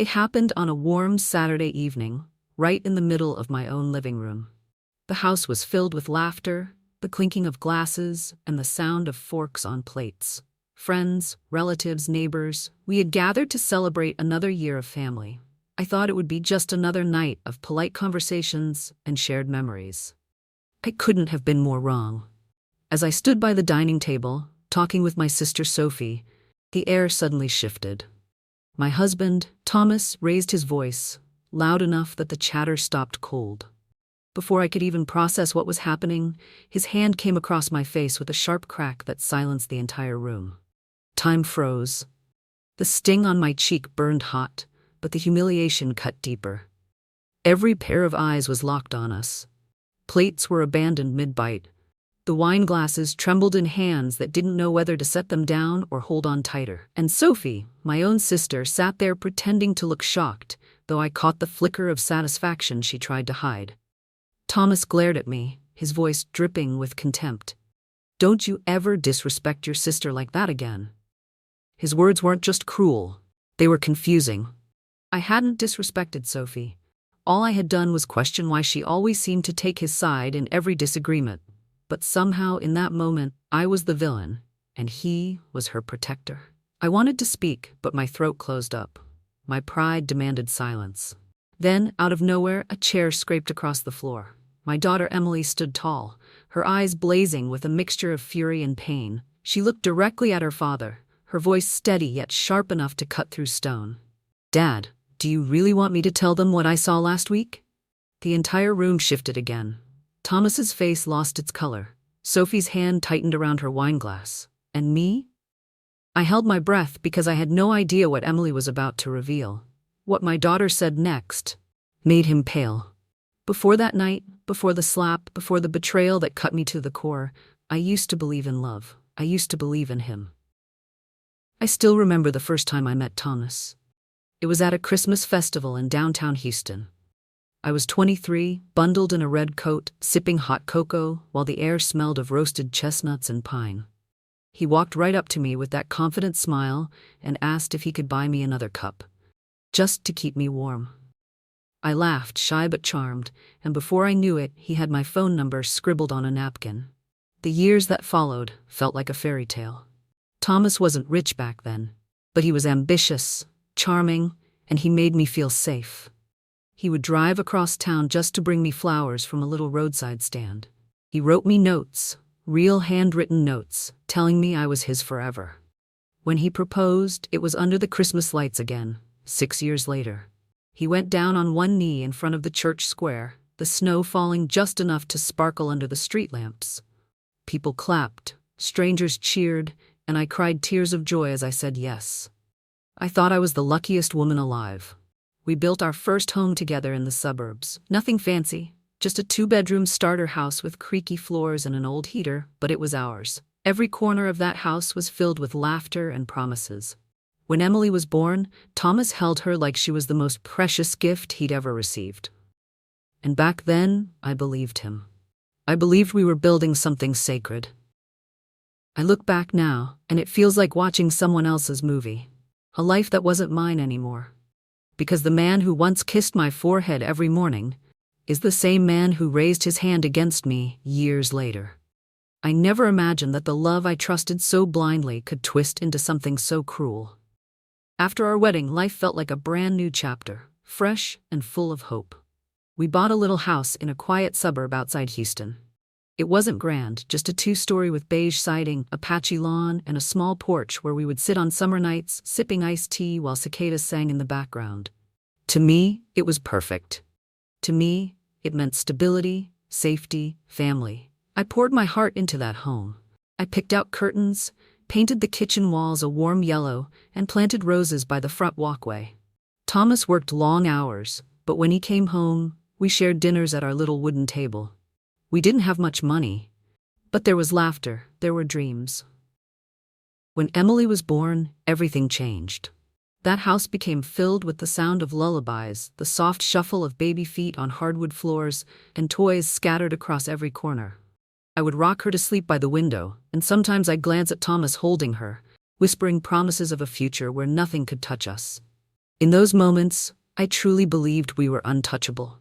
It happened on a warm Saturday evening, right in the middle of my own living room. The house was filled with laughter, the clinking of glasses, and the sound of forks on plates. Friends, relatives, neighbors, we had gathered to celebrate another year of family. I thought it would be just another night of polite conversations and shared memories. I couldn't have been more wrong. As I stood by the dining table, talking with my sister Sophie, the air suddenly shifted. My husband, Thomas, raised his voice, loud enough that the chatter stopped cold. Before I could even process what was happening, his hand came across my face with a sharp crack that silenced the entire room. Time froze. The sting on my cheek burned hot, but the humiliation cut deeper. Every pair of eyes was locked on us. Plates were abandoned mid-bite. The wine glasses trembled in hands that didn't know whether to set them down or hold on tighter. And Sophie, my own sister, sat there pretending to look shocked, though I caught the flicker of satisfaction she tried to hide. Thomas glared at me, his voice dripping with contempt. "Don't you ever disrespect your sister like that again." His words weren't just cruel, they were confusing. I hadn't disrespected Sophie. All I had done was question why she always seemed to take his side in every disagreement. But somehow in that moment, I was the villain, and he was her protector. I wanted to speak, but my throat closed up. My pride demanded silence. Then, out of nowhere, a chair scraped across the floor. My daughter Emily stood tall, her eyes blazing with a mixture of fury and pain. She looked directly at her father, her voice steady yet sharp enough to cut through stone. "Dad, do you really want me to tell them what I saw last week?" The entire room shifted again. Thomas's face lost its color. Sophie's hand tightened around her wineglass. And me? I held my breath because I had no idea what Emily was about to reveal. What my daughter said next made him pale. Before that night, before the slap, before the betrayal that cut me to the core, I used to believe in love. I used to believe in him. I still remember the first time I met Thomas. It was at a Christmas festival in downtown Houston. I was 23, bundled in a red coat, sipping hot cocoa, while the air smelled of roasted chestnuts and pine. He walked right up to me with that confident smile and asked if he could buy me another cup, just to keep me warm. I laughed, shy but charmed, and before I knew it, he had my phone number scribbled on a napkin. The years that followed felt like a fairy tale. Thomas wasn't rich back then, but he was ambitious, charming, and he made me feel safe. He would drive across town just to bring me flowers from a little roadside stand. He wrote me notes, real handwritten notes, telling me I was his forever. When he proposed, it was under the Christmas lights again, 6 years later. He went down on one knee in front of the church square, the snow falling just enough to sparkle under the street lamps. People clapped, strangers cheered, and I cried tears of joy as I said yes. I thought I was the luckiest woman alive. We built our first home together in the suburbs. Nothing fancy, just a 2-bedroom starter house with creaky floors and an old heater, but it was ours. Every corner of that house was filled with laughter and promises. When Emily was born, Thomas held her like she was the most precious gift he'd ever received. And back then, I believed him. I believed we were building something sacred. I look back now, and it feels like watching someone else's movie. A life that wasn't mine anymore. Because the man who once kissed my forehead every morning is the same man who raised his hand against me years later. I never imagined that the love I trusted so blindly could twist into something so cruel. After our wedding, life felt like a brand new chapter, fresh and full of hope. We bought a little house in a quiet suburb outside Houston. It wasn't grand, just a 2-story with beige siding, a patchy lawn, and a small porch where we would sit on summer nights, sipping iced tea while cicadas sang in the background. To me, it was perfect. To me, it meant stability, safety, family. I poured my heart into that home. I picked out curtains, painted the kitchen walls a warm yellow, and planted roses by the front walkway. Thomas worked long hours, but when he came home, we shared dinners at our little wooden table. We didn't have much money, but there was laughter, there were dreams. When Emily was born, everything changed. That house became filled with the sound of lullabies, the soft shuffle of baby feet on hardwood floors, and toys scattered across every corner. I would rock her to sleep by the window, and sometimes I'd glance at Thomas holding her, whispering promises of a future where nothing could touch us. In those moments, I truly believed we were untouchable.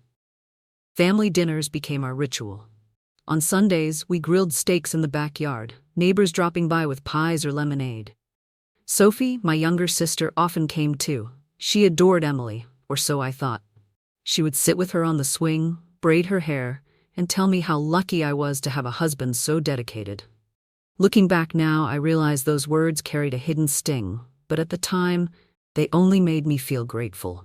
Family dinners became our ritual. On Sundays, we grilled steaks in the backyard, neighbors dropping by with pies or lemonade. Sophie, my younger sister, often came too. She adored Emily, or so I thought. She would sit with her on the swing, braid her hair, and tell me how lucky I was to have a husband so dedicated. Looking back now, I realize those words carried a hidden sting, but at the time, they only made me feel grateful.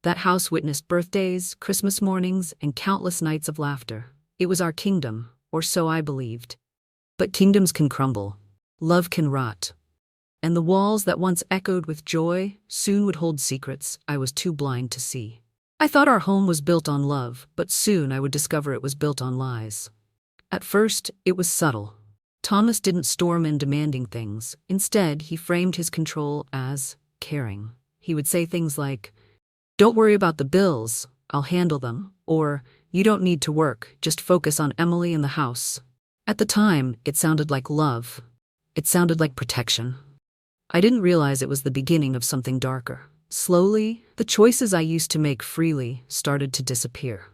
That house witnessed birthdays, Christmas mornings, and countless nights of laughter. It was our kingdom, or so I believed. But kingdoms can crumble. Love can rot. And the walls that once echoed with joy soon would hold secrets I was too blind to see. I thought our home was built on love, but soon I would discover it was built on lies. At first, it was subtle. Thomas didn't storm in demanding things. Instead, he framed his control as caring. He would say things like, "Don't worry about the bills, I'll handle them," or "You don't need to work, just focus on Emily and the house." At the time, it sounded like love. It sounded like protection. I didn't realize it was the beginning of something darker. Slowly, the choices I used to make freely started to disappear.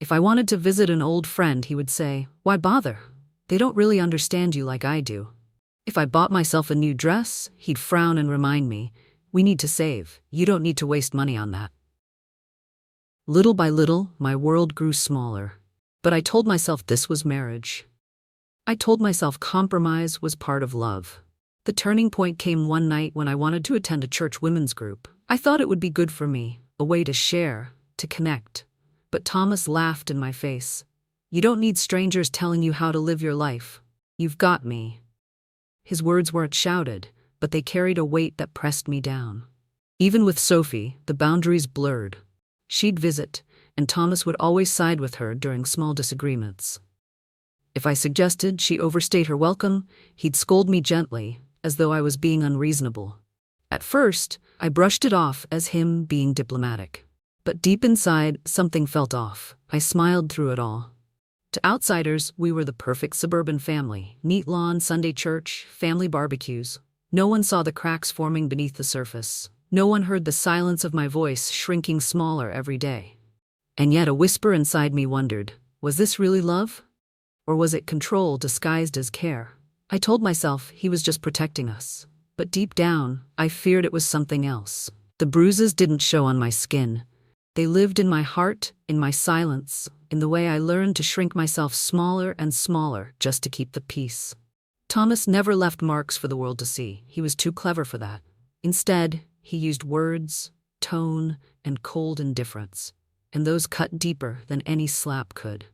If I wanted to visit an old friend, he would say, "Why bother? They don't really understand you like I do." If I bought myself a new dress, he'd frown and remind me, "We need to save. You don't need to waste money on that." Little by little, my world grew smaller. But I told myself this was marriage. I told myself compromise was part of love. The turning point came one night when I wanted to attend a church women's group. I thought it would be good for me, a way to share, to connect. But Thomas laughed in my face. "You don't need strangers telling you how to live your life. You've got me." His words weren't shouted, but they carried a weight that pressed me down. Even with Sophie, the boundaries blurred. She'd visit, and Thomas would always side with her during small disagreements. If I suggested she overstayed her welcome, he'd scold me gently, as though I was being unreasonable. At first, I brushed it off as him being diplomatic. But deep inside, something felt off. I smiled through it all. To outsiders, we were the perfect suburban family. Neat lawn, Sunday church, family barbecues. No one saw the cracks forming beneath the surface. No one heard the silence of my voice shrinking smaller every day. And yet a whisper inside me wondered, was this really love? Or was it control disguised as care? I told myself he was just protecting us. But deep down, I feared it was something else. The bruises didn't show on my skin. They lived in my heart, in my silence, in the way I learned to shrink myself smaller and smaller just to keep the peace. Thomas never left marks for the world to see. He was too clever for that. Instead, he used words, tone, and cold indifference, and those cut deeper than any slap could.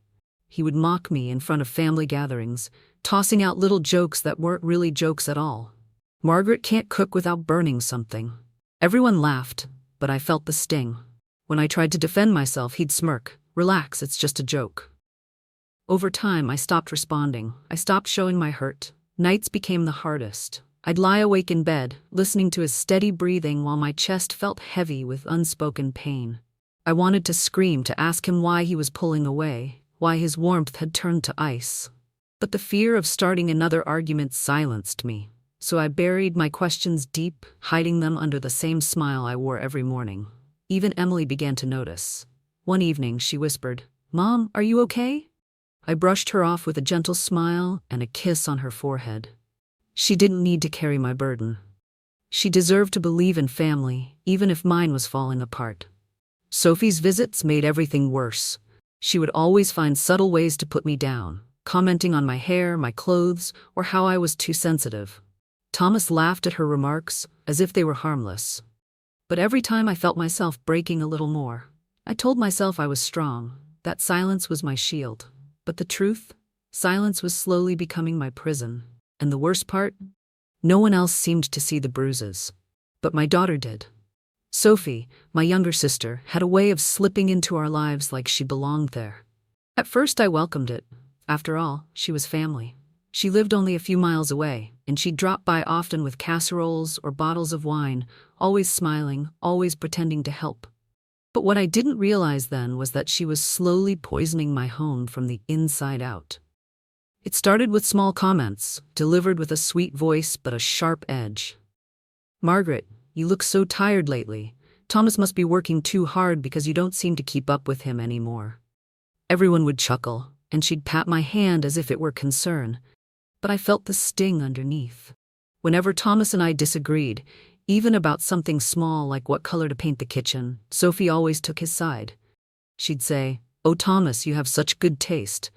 He would mock me in front of family gatherings, tossing out little jokes that weren't really jokes at all. "Margaret can't cook without burning something." Everyone laughed, but I felt the sting. When I tried to defend myself, he'd smirk, "Relax, it's just a joke." Over time, I stopped responding. I stopped showing my hurt. Nights became the hardest. I'd lie awake in bed, listening to his steady breathing while my chest felt heavy with unspoken pain. I wanted to scream, to ask him why he was pulling away, why his warmth had turned to ice. But the fear of starting another argument silenced me. So I buried my questions deep, hiding them under the same smile I wore every morning. Even Emily began to notice. One evening, she whispered, "Mom, are you okay?" I brushed her off with a gentle smile and a kiss on her forehead. She didn't need to carry my burden. She deserved to believe in family, even if mine was falling apart. Sophie's visits made everything worse. She would always find subtle ways to put me down, commenting on my hair, my clothes, or how I was too sensitive. Thomas laughed at her remarks, as if they were harmless. But every time I felt myself breaking a little more, I told myself I was strong, that silence was my shield. But the truth? Silence was slowly becoming my prison. And the worst part? No one else seemed to see the bruises. But my daughter did. Sophie, my younger sister, had a way of slipping into our lives like she belonged there. At first I welcomed it. After all, she was family. She lived only a few miles away, and she'd drop by often with casseroles or bottles of wine, always smiling, always pretending to help. But what I didn't realize then was that she was slowly poisoning my home from the inside out. It started with small comments, delivered with a sweet voice but a sharp edge. "Margaret, you look so tired lately. Thomas must be working too hard because you don't seem to keep up with him anymore." Everyone would chuckle, and she'd pat my hand as if it were concern, but I felt the sting underneath. Whenever Thomas and I disagreed, even about something small like what color to paint the kitchen, Sophie always took his side. She'd say, "Oh, Thomas, you have such good taste.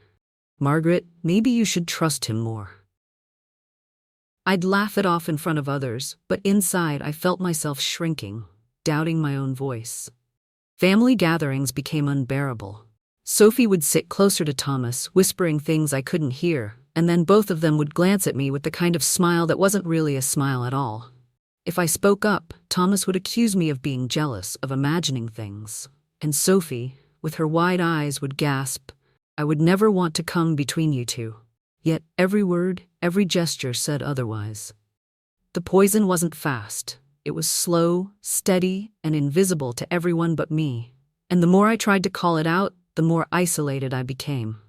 Margaret, maybe you should trust him more." I'd laugh it off in front of others, but inside I felt myself shrinking, doubting my own voice. Family gatherings became unbearable. Sophie would sit closer to Thomas, whispering things I couldn't hear, and then both of them would glance at me with the kind of smile that wasn't really a smile at all. If I spoke up, Thomas would accuse me of being jealous, of imagining things. And Sophie, with her wide eyes, would gasp, "I would never want to come between you two." Yet every word, every gesture said otherwise. The poison wasn't fast. It was slow, steady, and invisible to everyone but me. And the more I tried to call it out, the more isolated I became.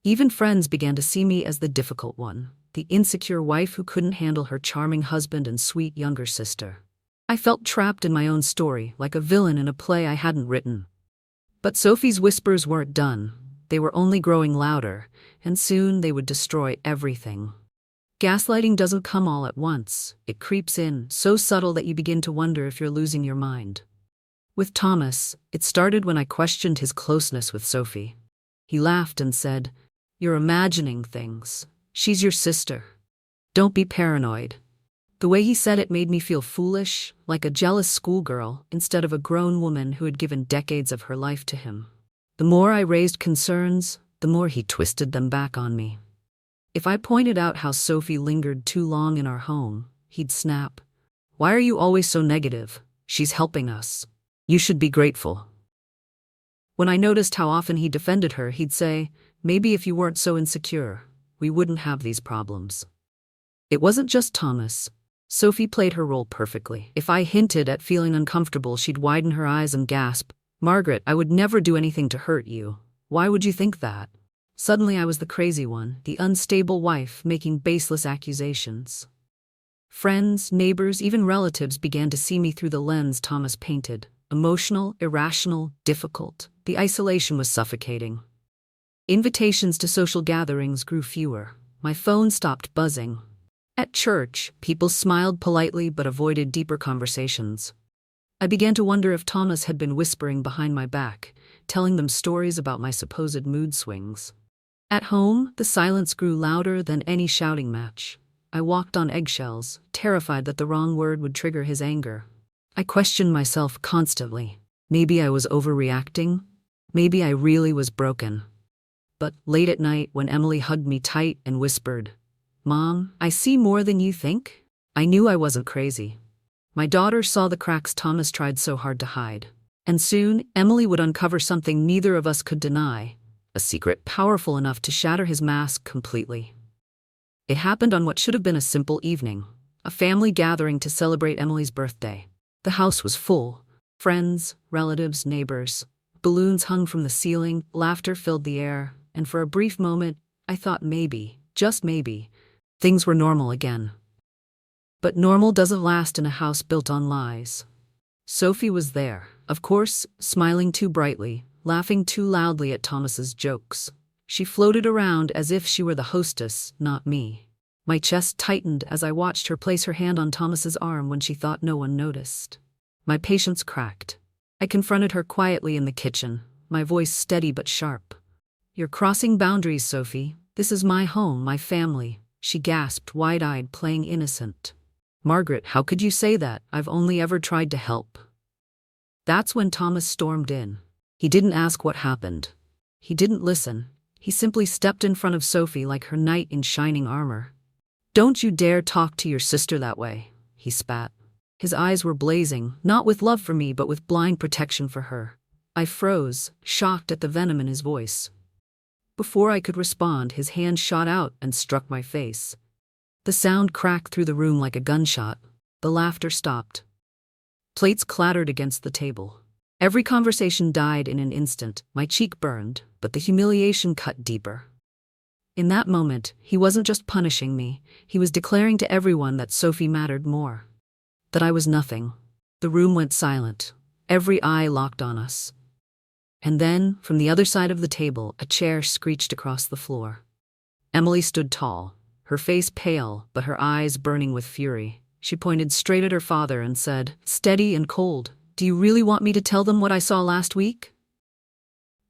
Even friends began to see me as the difficult one, the insecure wife who couldn't handle her charming husband and sweet younger sister. I felt trapped in my own story, like a villain in a play I hadn't written. But Sophie's whispers weren't done. They were only growing louder, and soon they would destroy everything. Gaslighting doesn't come all at once. It creeps in, so subtle that you begin to wonder if you're losing your mind. With Thomas, it started when I questioned his closeness with Sophie. He laughed and said, "You're imagining things. She's your sister. Don't be paranoid." The way he said it made me feel foolish, like a jealous schoolgirl, instead of a grown woman who had given decades of her life to him. The more I raised concerns, the more he twisted them back on me. If I pointed out how Sophie lingered too long in our home, he'd snap, "Why are you always so negative? She's helping us. You should be grateful." When I noticed how often he defended her, he'd say, "Maybe if you weren't so insecure, we wouldn't have these problems." It wasn't just Thomas. Sophie played her role perfectly. If I hinted at feeling uncomfortable, she'd widen her eyes and gasp, "Margaret, I would never do anything to hurt you. Why would you think that?" Suddenly I was the crazy one, the unstable wife making baseless accusations. Friends, neighbors, even relatives began to see me through the lens Thomas painted. Emotional, irrational, difficult. The isolation was suffocating. Invitations to social gatherings grew fewer. My phone stopped buzzing. At church, people smiled politely but avoided deeper conversations. I began to wonder if Thomas had been whispering behind my back, telling them stories about my supposed mood swings. At home, the silence grew louder than any shouting match. I walked on eggshells, terrified that the wrong word would trigger his anger. I questioned myself constantly. Maybe I was overreacting. Maybe I really was broken. But late at night, when Emily hugged me tight and whispered, "Mom, I see more than you think," I knew I wasn't crazy. My daughter saw the cracks Thomas tried so hard to hide. And soon, Emily would uncover something neither of us could deny, a secret powerful enough to shatter his mask completely. It happened on what should have been a simple evening, a family gathering to celebrate Emily's birthday. The house was full. Friends, relatives, neighbors. Balloons hung from the ceiling, laughter filled the air, and for a brief moment, I thought maybe, just maybe, things were normal again. But normal doesn't last in a house built on lies. Sophie was there, of course, smiling too brightly, laughing too loudly at Thomas's jokes. She floated around as if she were the hostess, not me. My chest tightened as I watched her place her hand on Thomas's arm when she thought no one noticed. My patience cracked. I confronted her quietly in the kitchen, my voice steady but sharp. "You're crossing boundaries, Sophie. This is my home, my family," she gasped, wide-eyed, playing innocent. "Margaret, how could you say that? I've only ever tried to help." That's when Thomas stormed in. He didn't ask what happened. He didn't listen. He simply stepped in front of Sophie like her knight in shining armor. "Don't you dare talk to your sister that way," he spat. His eyes were blazing, not with love for me but with blind protection for her. I froze, shocked at the venom in his voice. Before I could respond, his hand shot out and struck my face. The sound cracked through the room like a gunshot. The laughter stopped. Plates clattered against the table. Every conversation died in an instant. My cheek burned, but the humiliation cut deeper. In that moment, he wasn't just punishing me, he was declaring to everyone that Sophie mattered more. That I was nothing. The room went silent, every eye locked on us. And then, from the other side of the table, a chair screeched across the floor. Emily stood tall, her face pale but her eyes burning with fury. She pointed straight at her father and said, steady and cold, "Do you really want me to tell them what I saw last week?"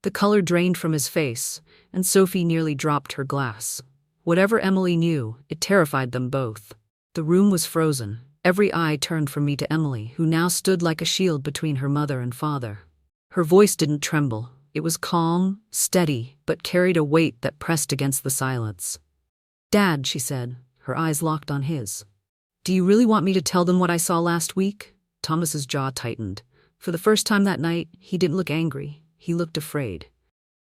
The color drained from his face, and Sophie nearly dropped her glass. Whatever Emily knew, it terrified them both. The room was frozen. Every eye turned from me to Emily, who now stood like a shield between her mother and father. Her voice didn't tremble. It was calm, steady, but carried a weight that pressed against the silence. "Dad," she said, her eyes locked on his. "Do you really want me to tell them what I saw last week?" Thomas's jaw tightened. For the first time that night, he didn't look angry. He looked afraid.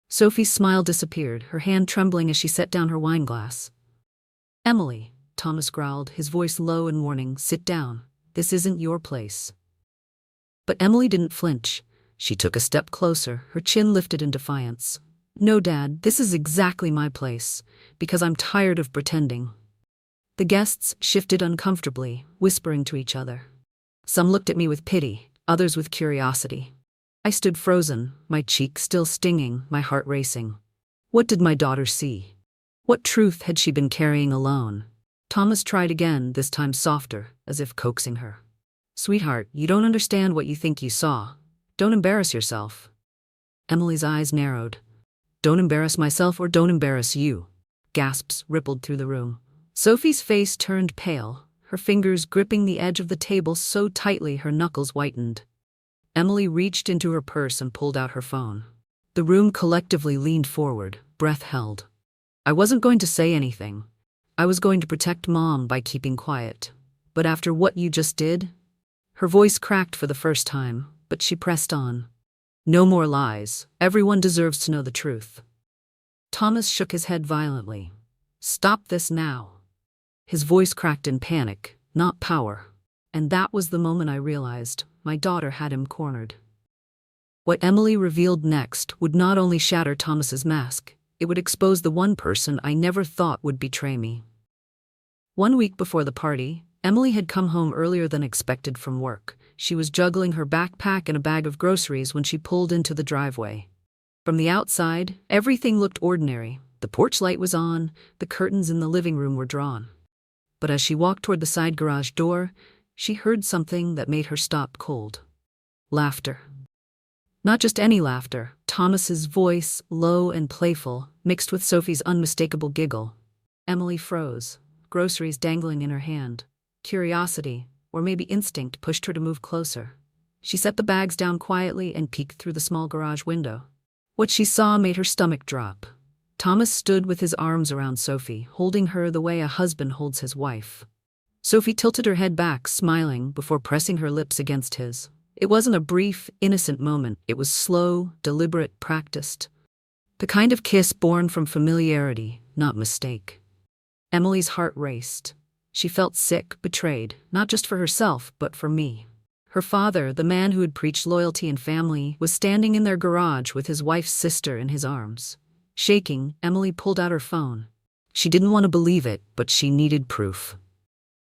Sophie's smile disappeared, her hand trembling as she set down her wine glass. "Emily," Thomas growled, his voice low and warning, "sit down. This isn't your place." But Emily didn't flinch. She took a step closer, her chin lifted in defiance. "No, Dad, this is exactly my place, because I'm tired of pretending." The guests shifted uncomfortably, whispering to each other. Some looked at me with pity, others with curiosity. I stood frozen, my cheek still stinging, my heart racing. What did my daughter see? What truth had she been carrying alone? Thomas tried again, this time softer, as if coaxing her. "Sweetheart, you don't understand what you think you saw. Don't embarrass yourself." Emily's eyes narrowed. "Don't embarrass myself or don't embarrass you." Gasps rippled through the room. Sophie's face turned pale, her fingers gripping the edge of the table so tightly her knuckles whitened. Emily reached into her purse and pulled out her phone. The room collectively leaned forward, breath held. I wasn't going to say anything. I was going to protect Mom by keeping quiet. But after what you just did? Her voice cracked for the first time, but she pressed on. "No more lies. Everyone deserves to know the truth." Thomas shook his head violently. "Stop this now." His voice cracked in panic, not power. And that was the moment I realized my daughter had him cornered. What Emily revealed next would not only shatter Thomas's mask, it would expose the one person I never thought would betray me. 1 week before the party, Emily had come home earlier than expected from work. She was juggling her backpack and a bag of groceries when she pulled into the driveway. From the outside, everything looked ordinary. The porch light was on, the curtains in the living room were drawn. But as she walked toward the side garage door, she heard something that made her stop cold. Laughter. Not just any laughter. Thomas's voice, low and playful, mixed with Sophie's unmistakable giggle. Emily froze, groceries dangling in her hand. Curiosity, or maybe instinct, pushed her to move closer. She set the bags down quietly and peeked through the small garage window. What she saw made her stomach drop. Thomas stood with his arms around Sophie, holding her the way a husband holds his wife. Sophie tilted her head back, smiling, before pressing her lips against his. It wasn't a brief, innocent moment. It was slow, deliberate, practiced. The kind of kiss born from familiarity, not mistake. Emily's heart raced. She felt sick, betrayed, not just for herself, but for me. Her father, the man who had preached loyalty and family, was standing in their garage with his wife's sister in his arms. Shaking, Emily pulled out her phone. She didn't want to believe it, but she needed proof.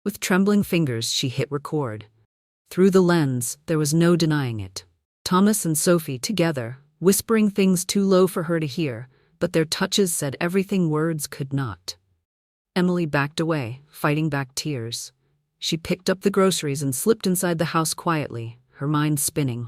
With trembling fingers, she hit record. Through the lens, there was no denying it. Thomas and Sophie together, whispering things too low for her to hear, but their touches said everything words could not. Emily backed away, fighting back tears. She picked up the groceries and slipped inside the house quietly, her mind spinning.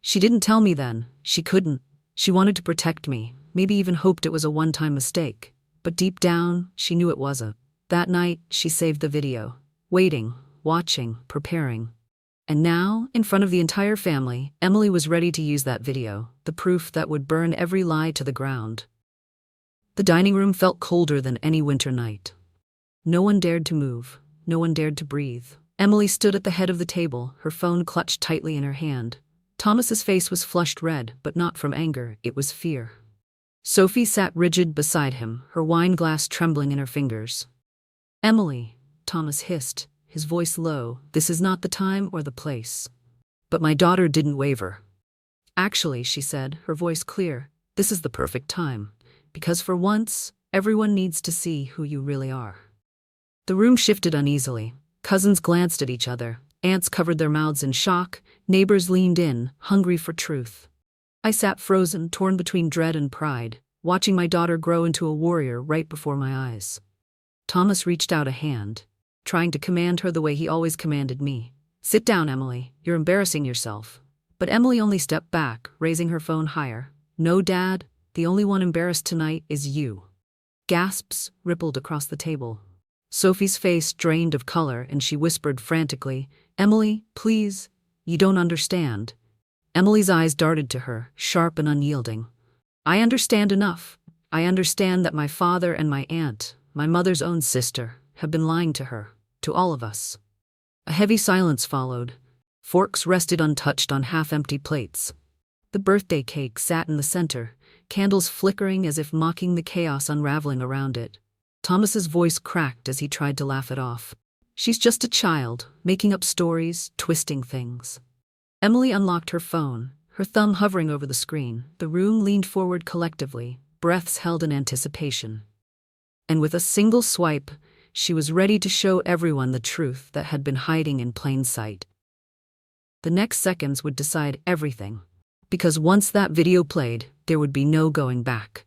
She didn't tell me then. She couldn't. She wanted to protect me, maybe even hoped it was a one-time mistake. But deep down, she knew it wasn't. That night, she saved the video. Waiting, watching, preparing. And now, in front of the entire family, Emily was ready to use that video, the proof that would burn every lie to the ground. The dining room felt colder than any winter night. No one dared to move. No one dared to breathe. Emily stood at the head of the table, her phone clutched tightly in her hand. Thomas's face was flushed red, but not from anger, it was fear. Sophie sat rigid beside him, her wine glass trembling in her fingers. "Emily," Thomas hissed, his voice low, "this is not the time or the place." But my daughter didn't waver. "Actually," she said, her voice clear, "this is the perfect time. Because for once, everyone needs to see who you really are." The room shifted uneasily. Cousins glanced at each other. Aunts covered their mouths in shock, neighbors leaned in, hungry for truth. I sat frozen, torn between dread and pride, watching my daughter grow into a warrior right before my eyes. Thomas reached out a hand, trying to command her the way he always commanded me. "Sit down, Emily. You're embarrassing yourself." But Emily only stepped back, raising her phone higher. "No, Dad. The only one embarrassed tonight is you." Gasps rippled across the table. Sophie's face drained of color and she whispered frantically, "Emily, please. You don't understand." Emily's eyes darted to her, sharp and unyielding. "I understand enough. I understand that my father and my aunt, my mother's own sister, have been lying to her, to all of us." A heavy silence followed. Forks rested untouched on half-empty plates. The birthday cake sat in the center, candles flickering as if mocking the chaos unraveling around it. Thomas's voice cracked as he tried to laugh it off. "She's just a child, making up stories, twisting things." Emily unlocked her phone, her thumb hovering over the screen. The room leaned forward collectively, breaths held in anticipation. And with a single swipe, she was ready to show everyone the truth that had been hiding in plain sight. The next seconds would decide everything, because once that video played, there would be no going back.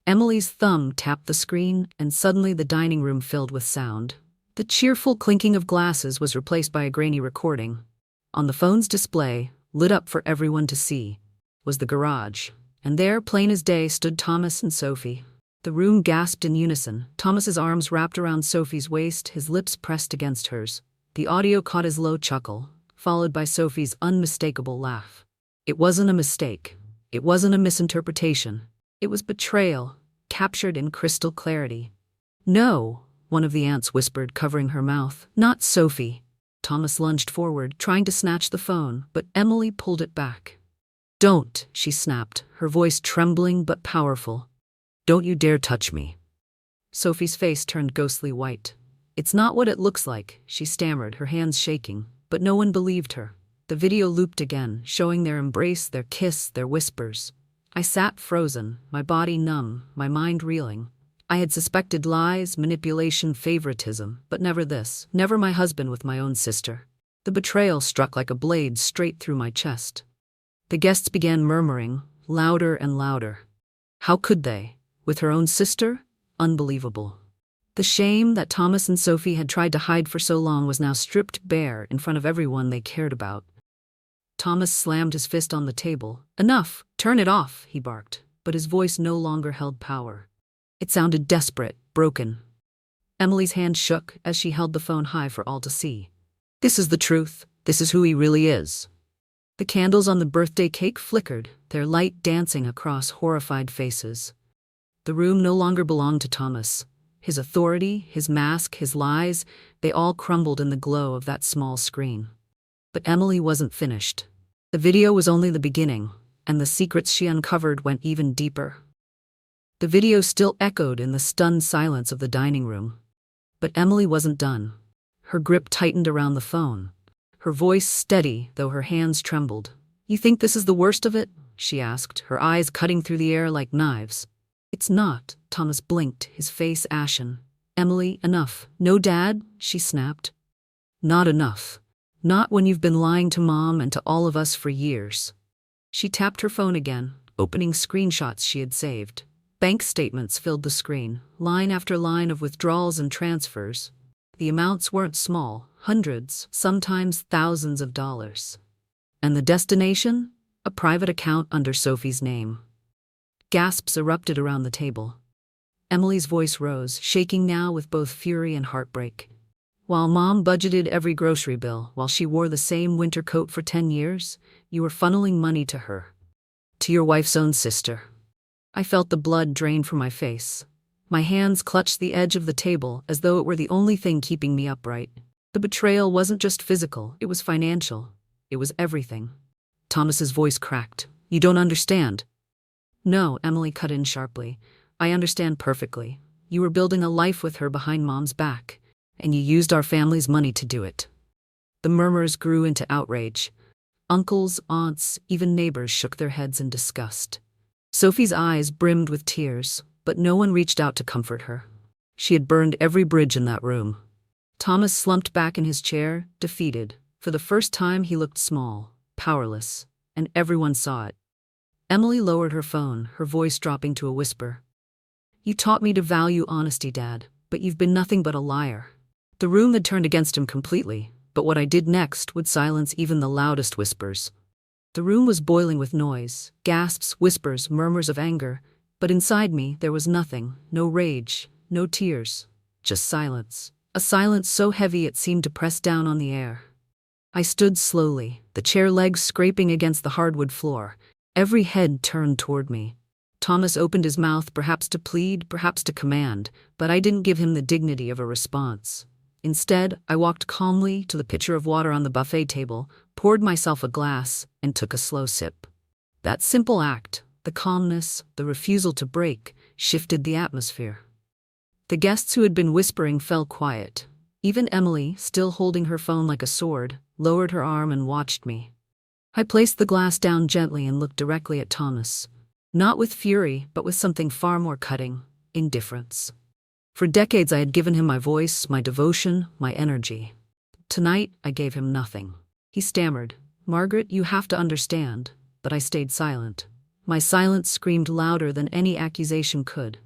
Emily's thumb tapped the screen, and suddenly the dining room filled with sound. The cheerful clinking of glasses was replaced by a grainy recording. On the phone's display, lit up for everyone to see, was the garage, and there, plain as day, stood Thomas and Sophie. The room gasped in unison. Thomas's arms wrapped around Sophie's waist, his lips pressed against hers. The audio caught his low chuckle, followed by Sophie's unmistakable laugh. It wasn't a mistake. It wasn't a misinterpretation. It was betrayal, captured in crystal clarity. "No," one of the aunts whispered, covering her mouth. "Not Sophie." Thomas lunged forward, trying to snatch the phone, but Emily pulled it back. "Don't," she snapped, her voice trembling but powerful. "Don't you dare touch me." Sophie's face turned ghostly white. "It's not what it looks like," she stammered, her hands shaking, but no one believed her. The video looped again, showing their embrace, their kiss, their whispers. I sat frozen, my body numb, my mind reeling. I had suspected lies, manipulation, favoritism, but never this, never my husband with my own sister. The betrayal struck like a blade straight through my chest. The guests began murmuring, louder and louder. How could they? With her own sister? Unbelievable. The shame that Thomas and Sophie had tried to hide for so long was now stripped bare in front of everyone they cared about. Thomas slammed his fist on the table. "Enough! Turn it off!" he barked, but his voice no longer held power. It sounded desperate, broken. Emily's hand shook as she held the phone high for all to see. "This is the truth. This is who he really is." The candles on the birthday cake flickered, their light dancing across horrified faces. The room no longer belonged to Thomas. His authority, his mask, his lies, they all crumbled in the glow of that small screen. But Emily wasn't finished. The video was only the beginning, and the secrets she uncovered went even deeper. The video still echoed in the stunned silence of the dining room. But Emily wasn't done. Her grip tightened around the phone, her voice steady, though her hands trembled. "You think this is the worst of it?" she asked, her eyes cutting through the air like knives. "It's not," Thomas blinked, his face ashen. "Emily, enough." "No, Dad," she snapped. "Not enough. Not when you've been lying to Mom and to all of us for years." She tapped her phone again, opening screenshots she had saved. Bank statements filled the screen, line after line of withdrawals and transfers. The amounts weren't small, hundreds, sometimes thousands of dollars. And the destination? A private account under Sophie's name. Gasps erupted around the table. Emily's voice rose, shaking now with both fury and heartbreak. "While Mom budgeted every grocery bill, while she wore the same winter coat for 10 years, you were funneling money to her. To your wife's own sister." I felt the blood drain from my face. My hands clutched the edge of the table as though it were the only thing keeping me upright. The betrayal wasn't just physical, it was financial. It was everything. Thomas's voice cracked. "You don't understand." "No," Emily cut in sharply. "I understand perfectly. You were building a life with her behind Mom's back, and you used our family's money to do it." The murmurs grew into outrage. Uncles, aunts, even neighbors shook their heads in disgust. Sophie's eyes brimmed with tears, but no one reached out to comfort her. She had burned every bridge in that room. Thomas slumped back in his chair, defeated. For the first time he looked small, powerless, and everyone saw it. Emily lowered her phone, her voice dropping to a whisper. "You taught me to value honesty, Dad, but you've been nothing but a liar." The room had turned against him completely, but what I did next would silence even the loudest whispers. The room was boiling with noise, gasps, whispers, murmurs of anger, but inside me there was nothing, no rage, no tears, just silence. A silence so heavy it seemed to press down on the air. I stood slowly, the chair legs scraping against the hardwood floor, every head turned toward me. Thomas opened his mouth, perhaps to plead, perhaps to command, but I didn't give him the dignity of a response. Instead, I walked calmly to the pitcher of water on the buffet table, poured myself a glass, and took a slow sip. That simple act, the calmness, the refusal to break, shifted the atmosphere. The guests who had been whispering fell quiet. Even Emily, still holding her phone like a sword, lowered her arm and watched me. I placed the glass down gently and looked directly at Thomas. Not with fury, but with something far more cutting: indifference. For decades I had given him my voice, my devotion, my energy. Tonight, I gave him nothing. He stammered, "Margaret, you have to understand," but I stayed silent. My silence screamed louder than any accusation could.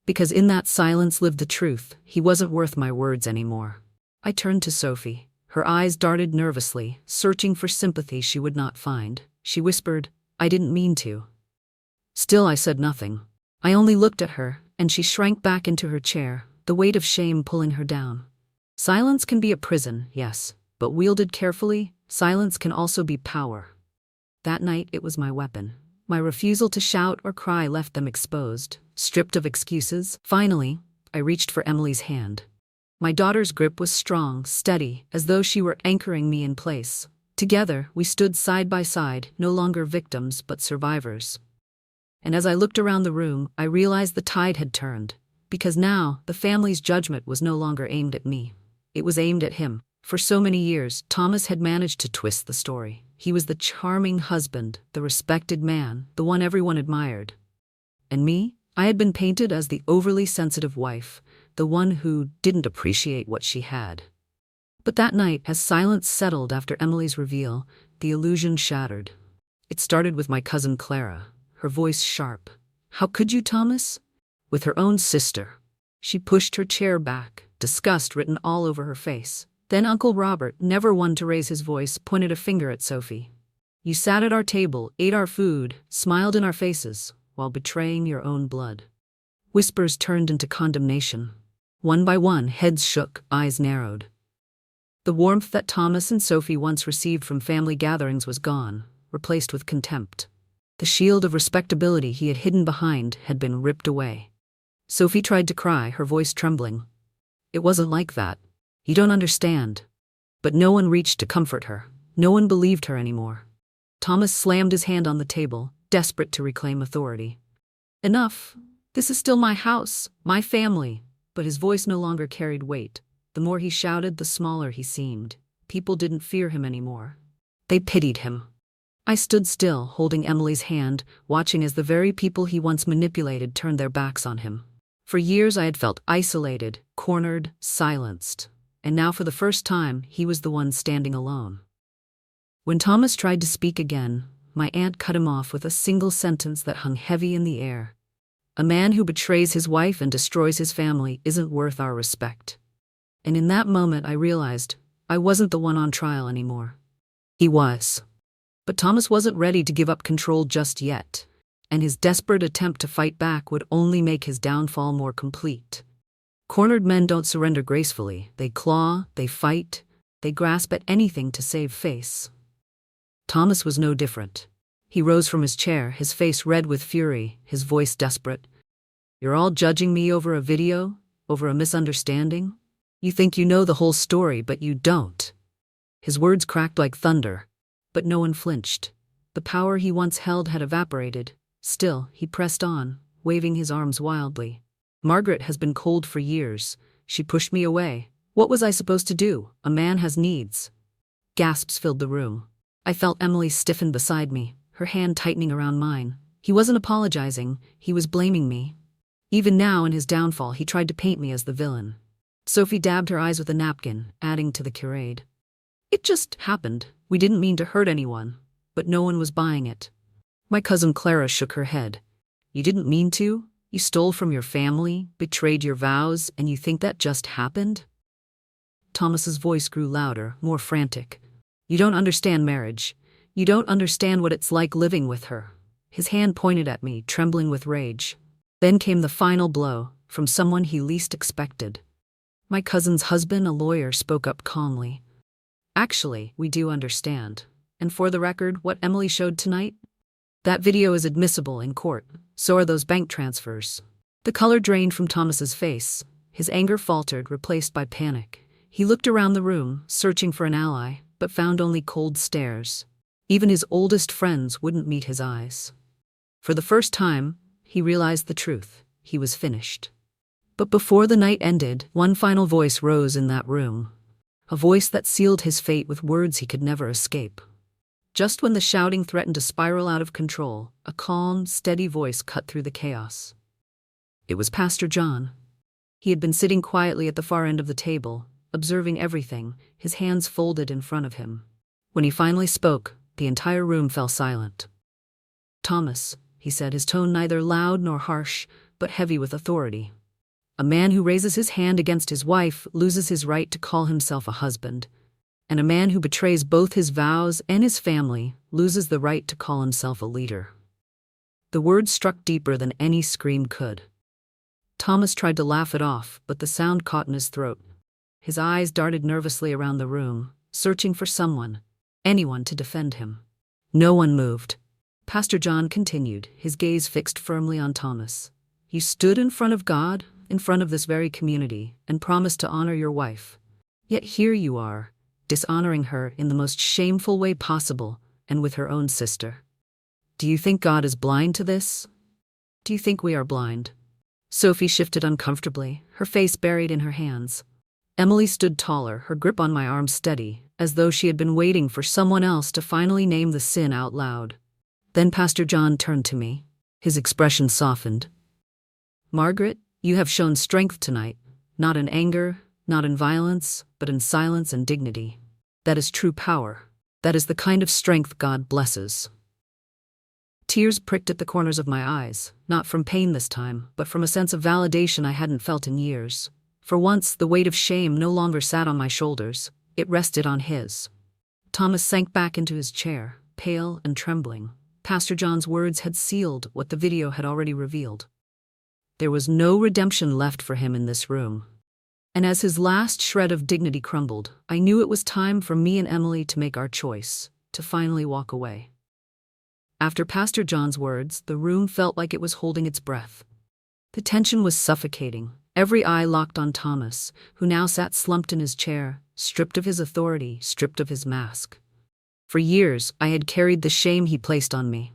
Because in that silence lived the truth: he wasn't worth my words anymore. I turned to Sophie. Her eyes darted nervously, searching for sympathy she would not find. She whispered, "I didn't mean to." Still I said nothing. I only looked at her, and she shrank back into her chair, the weight of shame pulling her down. Silence can be a prison, yes, but wielded carefully, silence can also be power. That night it was my weapon. My refusal to shout or cry left them exposed, stripped of excuses. Finally, I reached for Emily's hand. My daughter's grip was strong, steady, as though she were anchoring me in place. Together, we stood side by side, no longer victims but survivors. And as I looked around the room, I realized the tide had turned, because now the family's judgment was no longer aimed at me. It was aimed at him. For so many years, Thomas had managed to twist the story. He was the charming husband, the respected man, the one everyone admired. And me? I had been painted as the overly sensitive wife, the one who didn't appreciate what she had. But that night, as silence settled after Emily's reveal, the illusion shattered. It started with my cousin Clara, her voice sharp. "How could you, Thomas?" With her own sister. She pushed her chair back, disgust written all over her face. Then Uncle Robert, never one to raise his voice, pointed a finger at Sophie. "You sat at our table, ate our food, smiled in our faces, while betraying your own blood." Whispers turned into condemnation. One by one, heads shook, eyes narrowed. The warmth that Thomas and Sophie once received from family gatherings was gone, replaced with contempt. The shield of respectability he had hidden behind had been ripped away. Sophie tried to cry, her voice trembling. "It wasn't like that. You don't understand." But no one reached to comfort her. No one believed her anymore. Thomas slammed his hand on the table, desperate to reclaim authority. "Enough. This is still my house, my family." But his voice no longer carried weight. The more he shouted, the smaller he seemed. People didn't fear him anymore. They pitied him. I stood still, holding Emily's hand, watching as the very people he once manipulated turned their backs on him. For years I had felt isolated, cornered, silenced. And now for the first time, he was the one standing alone. When Thomas tried to speak again, my aunt cut him off with a single sentence that hung heavy in the air. "A man who betrays his wife and destroys his family isn't worth our respect." And in that moment I realized I wasn't the one on trial anymore. He was. But Thomas wasn't ready to give up control just yet, and his desperate attempt to fight back would only make his downfall more complete. Cornered men don't surrender gracefully. They claw, they fight, they grasp at anything to save face. Thomas was no different. He rose from his chair, his face red with fury, his voice desperate. "You're all judging me over a video? Over a misunderstanding? You think you know the whole story, but you don't." His words cracked like thunder. But no one flinched. The power he once held had evaporated. Still, he pressed on, waving his arms wildly. "Margaret has been cold for years. She pushed me away. What was I supposed to do? A man has needs." Gasps filled the room. I felt Emily stiffen beside me, her hand tightening around mine. He wasn't apologizing, he was blaming me. Even now in his downfall he tried to paint me as the villain. Sophie dabbed her eyes with a napkin, adding to the tirade. It just happened. We didn't mean to hurt anyone, but no one was buying it. My cousin Clara shook her head. You didn't mean to? You stole from your family, betrayed your vows, and you think that just happened? Thomas's voice grew louder, more frantic. You don't understand marriage. You don't understand what it's like living with her. His hand pointed at me, trembling with rage. Then came the final blow, from someone he least expected. My cousin's husband, a lawyer, spoke up calmly. Actually, we do understand. And for the record, what Emily showed tonight? That video is admissible in court. So are those bank transfers. The color drained from Thomas's face. His anger faltered, replaced by panic. He looked around the room, searching for an ally, but found only cold stares. Even his oldest friends wouldn't meet his eyes. For the first time, he realized the truth. He was finished. But before the night ended, one final voice rose in that room. A voice that sealed his fate with words he could never escape. Just when the shouting threatened to spiral out of control, a calm, steady voice cut through the chaos. It was Pastor John. He had been sitting quietly at the far end of the table, observing everything, his hands folded in front of him. When he finally spoke, the entire room fell silent. Thomas, he said, his tone neither loud nor harsh, but heavy with authority. A man who raises his hand against his wife loses his right to call himself a husband. And a man who betrays both his vows and his family loses the right to call himself a leader. The words struck deeper than any scream could. Thomas tried to laugh it off, but the sound caught in his throat. His eyes darted nervously around the room, searching for someone, anyone to defend him. No one moved. Pastor John continued, his gaze fixed firmly on Thomas. You stood in front of God, in front of this very community, and promised to honor your wife. Yet here you are, dishonoring her in the most shameful way possible, and with her own sister. Do you think God is blind to this? Do you think we are blind? Sophie shifted uncomfortably, her face buried in her hands. Emily stood taller, her grip on my arm steady, as though she had been waiting for someone else to finally name the sin out loud. Then Pastor John turned to me. His expression softened. Margaret, you have shown strength tonight, not in anger, not in violence, but in silence and dignity. That is true power. That is the kind of strength God blesses. Tears pricked at the corners of my eyes, not from pain this time, but from a sense of validation I hadn't felt in years. For once, the weight of shame no longer sat on my shoulders. It rested on his. Thomas sank back into his chair, pale and trembling. Pastor John's words had sealed what the video had already revealed. There was no redemption left for him in this room. And as his last shred of dignity crumbled, I knew it was time for me and Emily to make our choice, to finally walk away. After Pastor John's words, the room felt like it was holding its breath. The tension was suffocating, every eye locked on Thomas, who now sat slumped in his chair, stripped of his authority, stripped of his mask. For years, I had carried the shame he placed on me.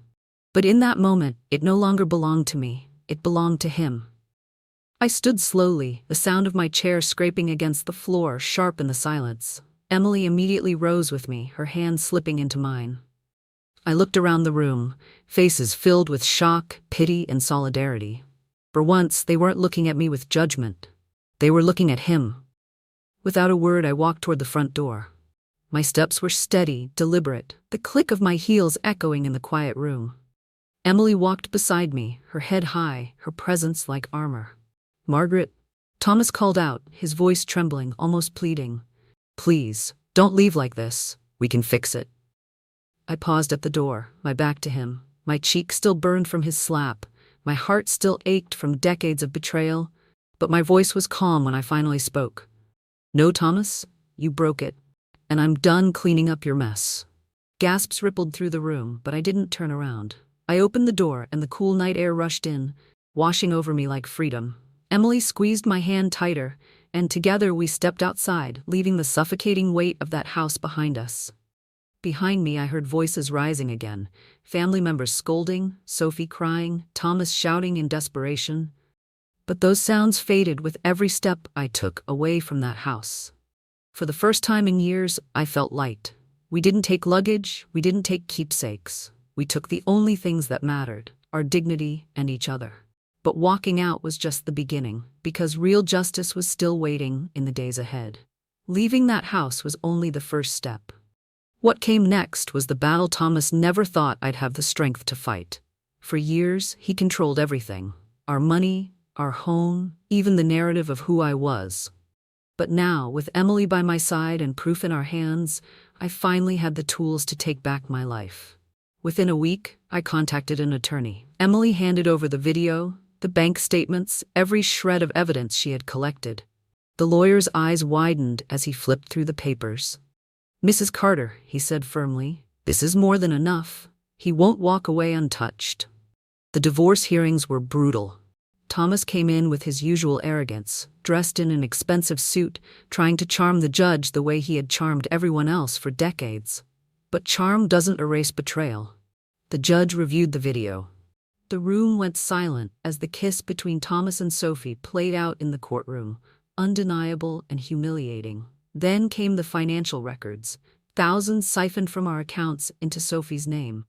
But in that moment, it no longer belonged to me, it belonged to him. I stood slowly, the sound of my chair scraping against the floor sharp in the silence. Emily immediately rose with me, her hand slipping into mine. I looked around the room, faces filled with shock, pity, and solidarity. For once, they weren't looking at me with judgment. They were looking at him. Without a word, I walked toward the front door. My steps were steady, deliberate, the click of my heels echoing in the quiet room. Emily walked beside me, her head high, her presence like armor. Margaret, Thomas called out, his voice trembling, almost pleading. Please, don't leave like this. We can fix it. I paused at the door, my back to him. My cheek still burned from his slap. My heart still ached from decades of betrayal. But my voice was calm when I finally spoke. No, Thomas, you broke it. And I'm done cleaning up your mess. Gasps rippled through the room, but I didn't turn around. I opened the door and the cool night air rushed in, washing over me like freedom. Emily squeezed my hand tighter, and together we stepped outside, leaving the suffocating weight of that house behind us. Behind me I heard voices rising again, family members scolding, Sophie crying, Thomas shouting in desperation. But those sounds faded with every step I took away from that house. For the first time in years, I felt light. We didn't take luggage, we didn't take keepsakes. We took the only things that mattered, our dignity and each other. But walking out was just the beginning, because real justice was still waiting in the days ahead. Leaving that house was only the first step. What came next was the battle Thomas never thought I'd have the strength to fight. For years, he controlled everything: our money, our home, even the narrative of who I was. But now, with Emily by my side and proof in our hands, I finally had the tools to take back my life. Within a week, I contacted an attorney. Emily handed over the video, the bank statements, every shred of evidence she had collected. The lawyer's eyes widened as he flipped through the papers. "Mrs. Carter," he said firmly, "this is more than enough. He won't walk away untouched." The divorce hearings were brutal. Thomas came in with his usual arrogance, dressed in an expensive suit, trying to charm the judge the way he had charmed everyone else for decades. But charm doesn't erase betrayal. The judge reviewed the video. The room went silent as the kiss between Thomas and Sophie played out in the courtroom, undeniable and humiliating. Then came the financial records, thousands siphoned from our accounts into Sophie's name.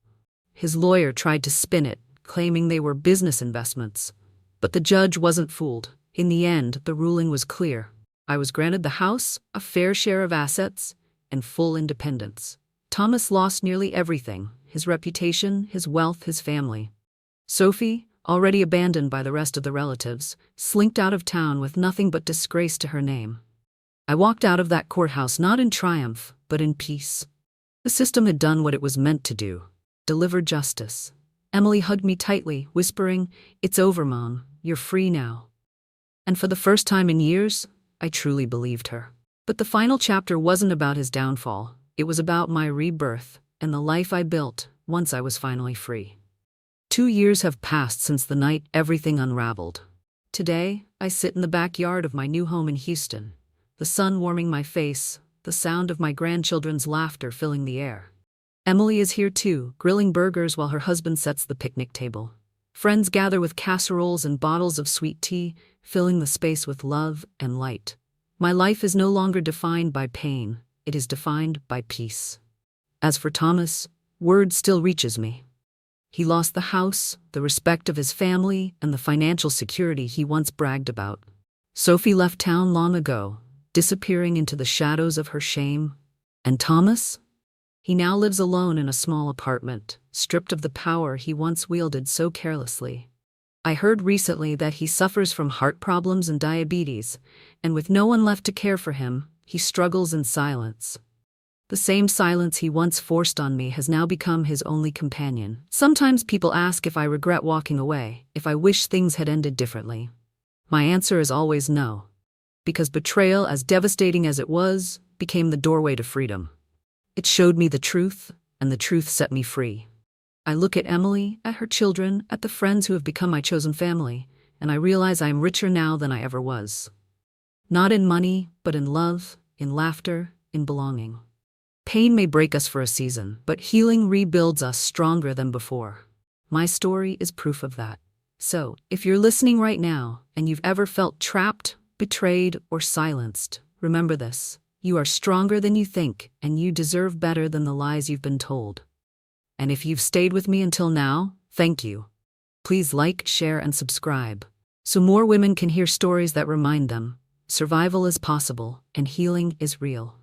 His lawyer tried to spin it, claiming they were business investments. But the judge wasn't fooled. In the end, the ruling was clear. I was granted the house, a fair share of assets, and full independence. Thomas lost nearly everything: his reputation, his wealth, his family. Sophie, already abandoned by the rest of the relatives, slinked out of town with nothing but disgrace to her name. I walked out of that courthouse not in triumph, but in peace. The system had done what it was meant to do: deliver justice. Emily hugged me tightly, whispering, "It's over, Mom. You're free now." And for the first time in years, I truly believed her. But the final chapter wasn't about his downfall. It was about my rebirth and the life I built once I was finally free. 2 years have passed since the night everything unraveled. Today, I sit in the backyard of my new home in Houston, the sun warming my face, the sound of my grandchildren's laughter filling the air. Emily is here too, grilling burgers while her husband sets the picnic table. Friends gather with casseroles and bottles of sweet tea, filling the space with love and light. My life is no longer defined by pain, it is defined by peace. As for Thomas, word still reaches me. He lost the house, the respect of his family, and the financial security he once bragged about. Sophie left town long ago, disappearing into the shadows of her shame. And Thomas? He now lives alone in a small apartment, stripped of the power he once wielded so carelessly. I heard recently that he suffers from heart problems and diabetes, and with no one left to care for him, he struggles in silence. The same silence he once forced on me has now become his only companion. Sometimes people ask if I regret walking away, if I wish things had ended differently. My answer is always no. Because betrayal, as devastating as it was, became the doorway to freedom. It showed me the truth, and the truth set me free. I look at Emily, at her children, at the friends who have become my chosen family, and I realize I am richer now than I ever was. Not in money, but in love, in laughter, in belonging. Pain may break us for a season, but healing rebuilds us stronger than before. My story is proof of that. So, if you're listening right now, and you've ever felt trapped, betrayed, or silenced, remember this: you are stronger than you think, and you deserve better than the lies you've been told. And if you've stayed with me until now, thank you. Please like, share, and subscribe, so more women can hear stories that remind them survival is possible and healing is real.